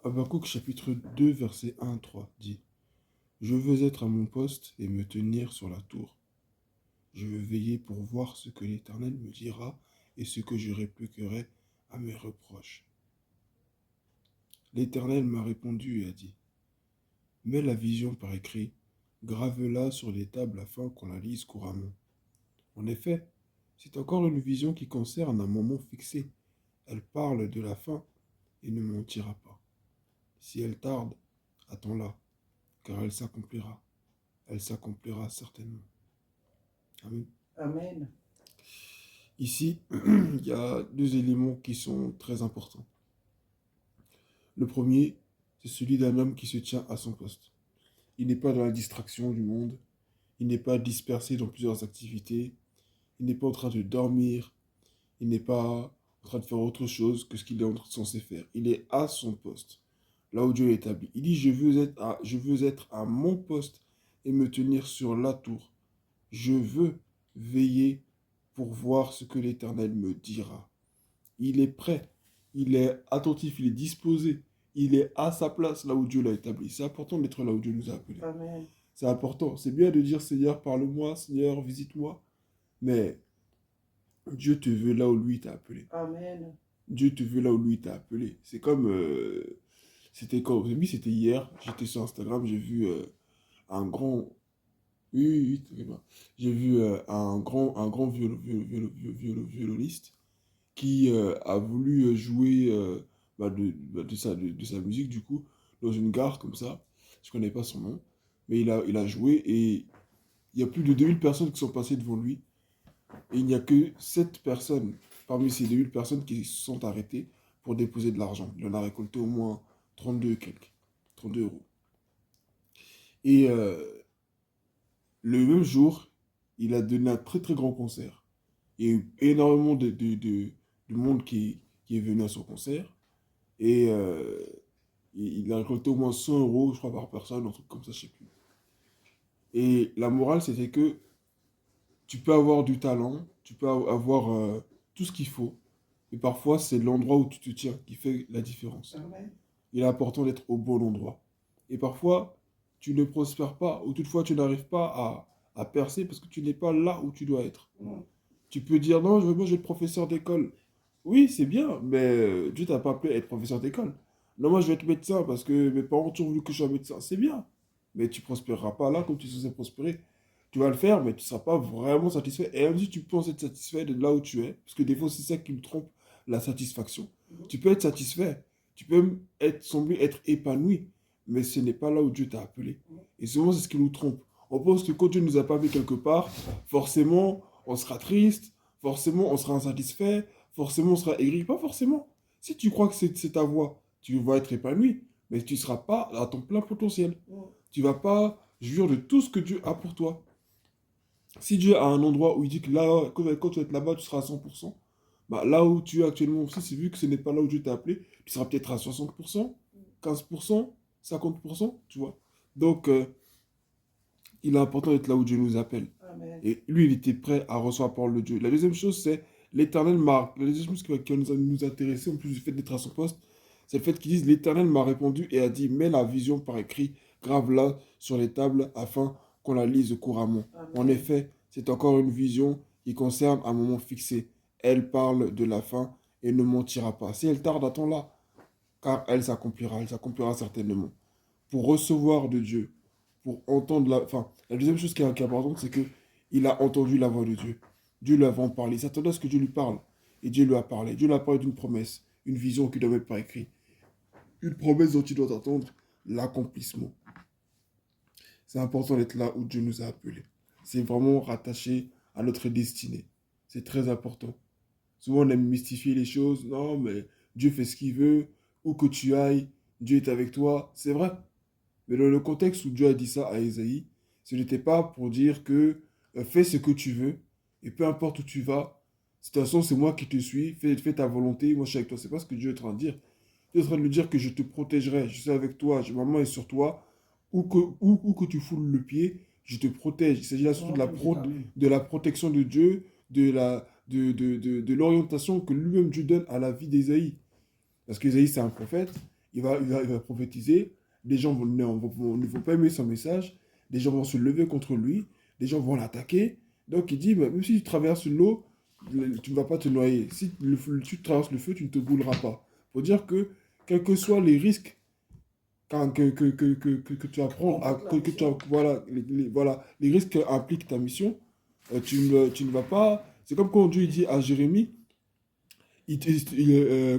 Habakkuk chapitre 2 verset 1 à 3 dit: Je veux être à mon poste et me tenir sur la tour. Je veux veiller pour voir ce que l'Éternel me dira et ce que je répliquerai à mes reproches. L'Éternel m'a répondu et a dit: Mets la vision par écrit, grave-la sur les tables afin qu'on la lise couramment. En effet, c'est encore une vision qui concerne un moment fixé. Elle parle de la fin et ne mentira pas. Si elle tarde, attends-la, car elle s'accomplira. Elle s'accomplira certainement. Amen. Amen. Ici, il y a deux éléments qui sont très importants. Le premier, c'est celui d'un homme qui se tient à son poste. Il n'est pas dans la distraction du monde, il n'est pas dispersé dans plusieurs activités, il n'est pas en train de dormir, il n'est pas en train de faire autre chose que ce qu'il est censé faire. Il est à son poste, là où Dieu l'a établi. Il dit, je veux être à mon poste et me tenir sur la tour. Je veux veiller pour voir ce que l'Éternel me dira. Il est prêt, il est attentif, il est disposé, il est à sa place là où Dieu l'a établi. C'est important d'être là où Dieu nous a appelés. Amen. C'est important. C'est bien de dire Seigneur, parle-moi, Seigneur, visite-moi. Mais Dieu te veut là où lui t'a appelé. Amen. Dieu te veut là où lui t'a appelé. C'est comme. C'était quand? Oui, c'était hier. J'étais sur Instagram, j'ai vu un grand. Oui, oui, oui, t'inquiète pas. J'ai vu un grand violoniste qui a voulu jouer de sa musique, du coup, dans une gare comme ça. Je connais pas son nom. Mais il a joué et il y a plus de 2000 personnes qui sont passées devant lui. Et il n'y a que 7 personnes, parmi ces 2000 personnes, qui se sont arrêtées pour déposer de l'argent. Il en a récolté au moins 32 et quelques, 32 euros. Et le même jour, il a donné un très très grand concert. Il y a eu énormément de monde qui est venu à son concert. Et il a récolté au moins 100 euros, je crois, par personne, un truc comme ça, je sais plus. Et la morale, c'était que tu peux avoir du talent, tu peux avoir tout ce qu'il faut, mais parfois c'est l'endroit où tu te tiens qui fait la différence. Amen. Il est important d'être au bon endroit. Et parfois, tu ne prospères pas, ou toutefois tu n'arrives pas à percer parce que tu n'es pas là où tu dois être. Tu peux dire non, moi je vais être professeur d'école. Oui, c'est bien, mais Dieu t'a pas appelé à être professeur d'école. Non, moi je vais être médecin parce que mes parents ont toujours voulu que je sois médecin. C'est bien, mais tu prospéreras pas là comme tu es censé prospérer. Tu vas le faire, mais tu ne seras pas vraiment satisfait. Et même si tu penses être satisfait de là où tu es, parce que des fois c'est ça qui me trompe, la satisfaction. Tu peux être satisfait, tu peux même sembler être épanoui, mais ce n'est pas là où Dieu t'a appelé. Et souvent c'est ce qui nous trompe. On pense que quand Dieu ne nous a pas mis quelque part, forcément on sera triste, forcément on sera insatisfait, forcément on sera aigri. Pas forcément. Si tu crois que c'est ta voie, tu vas être épanoui, mais tu ne seras pas à ton plein potentiel. Tu ne vas pas jouir de tout ce que Dieu a pour toi. Si Dieu a un endroit où il dit que là, quand tu vas être là-bas, tu seras à 100%, bah, là où tu es actuellement aussi, c'est vu que ce n'est pas là où Dieu t'a appelé, tu seras peut-être à 60%, 15%, 50%, tu vois. Donc, il est important d'être là où Dieu nous appelle. Amen. Et lui, il était prêt à recevoir la parole de Dieu. La deuxième chose, c'est l'éternel marque. La deuxième chose qui va nous intéresser, en plus du fait d'être à son poste, c'est le fait qu'ils disent l'éternel m'a répondu et a dit, mets la vision par écrit, grave-la sur les tables afin qu'on la lise couramment. Amen. En effet, c'est encore une vision qui concerne un moment fixé. Elle parle de la fin et ne mentira pas. Si elle tarde, attends-la, car elle s'accomplira certainement. Pour recevoir de Dieu, pour entendre la... Enfin, la deuxième chose qui est importante, c'est que il a entendu la voix de Dieu. Dieu lui avait parlé. Il s'attendait à ce que Dieu lui parle. Et Dieu lui a parlé. Dieu lui a parlé d'une promesse, une vision qui ne doit être pas écrite. Une promesse dont il doit attendre l'accomplissement. C'est important d'être là où Dieu nous a appelés. C'est vraiment rattaché à notre destinée. C'est très important. Souvent, on aime mystifier les choses. Non, mais Dieu fait ce qu'il veut. Où que tu ailles, Dieu est avec toi. C'est vrai. Mais dans le contexte où Dieu a dit ça à Ésaïe, ce n'était pas pour dire que fais ce que tu veux et peu importe où tu vas, de toute façon, c'est moi qui te suis, fais ta volonté, moi je suis avec toi. C'est pas ce que Dieu est en train de dire. Dieu est en train de lui dire que je te protégerai, je suis avec toi, ma main est sur toi, où que tu foules le pied, je te protège. Il s'agit là surtout de la protection de Dieu, de l'orientation que lui-même Dieu donne à la vie d'Ésaïe. Parce qu'Ésaïe, c'est un prophète, il va prophétiser, des gens ne vont pas aimer son message, des gens vont se lever contre lui, des gens vont l'attaquer. Donc il dit, bah, même si tu traverses l'eau, tu ne vas pas te noyer. Si tu traverses le feu, tu ne te brûleras pas. Faut dire que, quels que soient les risques que tu vas prendre, voilà, voilà, les risques qu'implique ta mission, tu ne vas pas. C'est comme quand Dieu dit à Jérémie,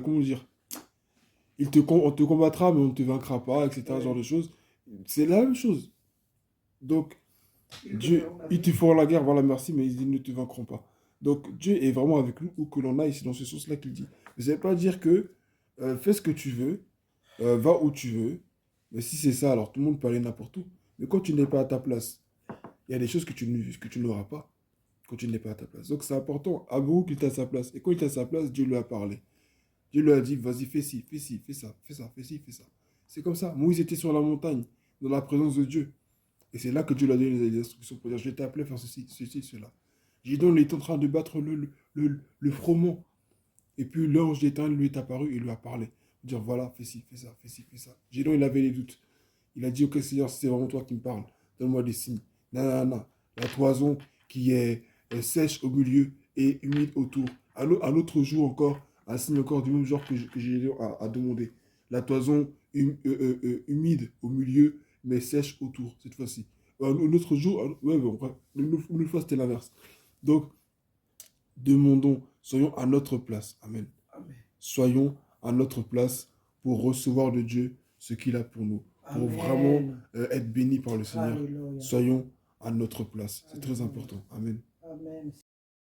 comment dire, on te combattra, mais on ne te vaincra pas, etc. Ce genre de choses. C'est la même chose. Donc, Dieu, ils te feront la guerre, voilà, merci, mais ils ne te vaincront pas. Donc, Dieu est vraiment avec nous, où que l'on aille, c'est dans ce sens-là qu'il dit. Mais ça ne veut pas dire que fais ce que tu veux, va où tu veux, mais si c'est ça, alors tout le monde peut aller n'importe où. Mais quand tu n'es pas à ta place, il y a des choses que tu n'auras pas quand tu n'es pas à ta place. Donc, c'est important. Abraham, qu'il est à sa place. Et quand il est à sa place, Dieu lui a parlé. Dieu lui a dit, vas-y, fais ci, fais ci, fais ça, fais ça, fais ci, fais ça. C'est comme ça. Moïse était sur la montagne, dans la présence de Dieu. Et c'est là que Dieu lui a donné les instructions pour dire, je t'ai appelé à faire ceci, ceci, cela. Gideon était en train de battre le froment. Et puis l'ange d'Éternel lui est apparu et lui a parlé. Dire, voilà, fais ci, fais ça, fais ci, fais ça. Gideon, il avait les doutes. Il a dit, ok Seigneur, c'est vraiment toi qui me parles. Donne-moi des signes. Nanana. La toison qui est sèche au milieu et humide autour. Un autre jour encore, un signe encore du même genre que Gideon a demandé. La toison humide au milieu, mais sèche autour, cette fois-ci. Un autre jour, ouais, bon, bref, une fois c'était l'inverse. Donc, demandons, soyons à notre place. Amen. Amen. Soyons à notre place pour recevoir de Dieu ce qu'il a pour nous. Pour Amen. vraiment être bénis par le Seigneur. Alléluia. Soyons à notre place. C'est très important. Amen. Amen.